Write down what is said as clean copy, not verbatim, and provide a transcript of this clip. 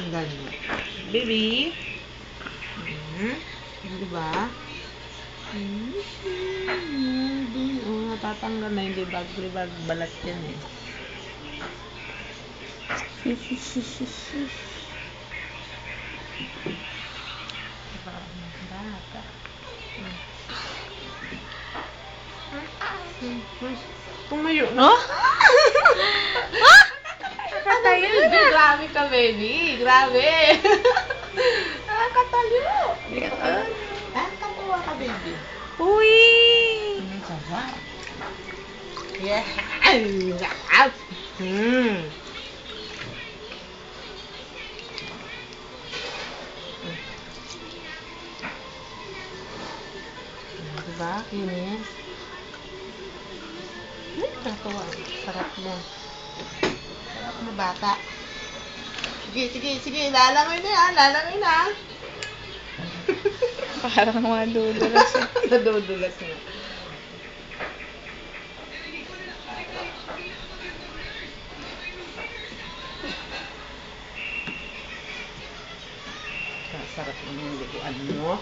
Ganyan. Baby. Diba? Natatanggal na hindi bag balat yan eh. Bata. Tumayo na. Oh? Nakatayo na. Grabe ka, baby. Grabe. Nakakatayo. Nakakatawa ka, baby. Uy! Sarap. Yeah. Ay, sarap. Diba? Kinis. Nakatawa. Sarap mo. Sarap mo, bata. Sige. Lalangoy na yan. Lalangoy na. Parang madudulas eh. Nadudulas na. Sarap naman yung liguan mo.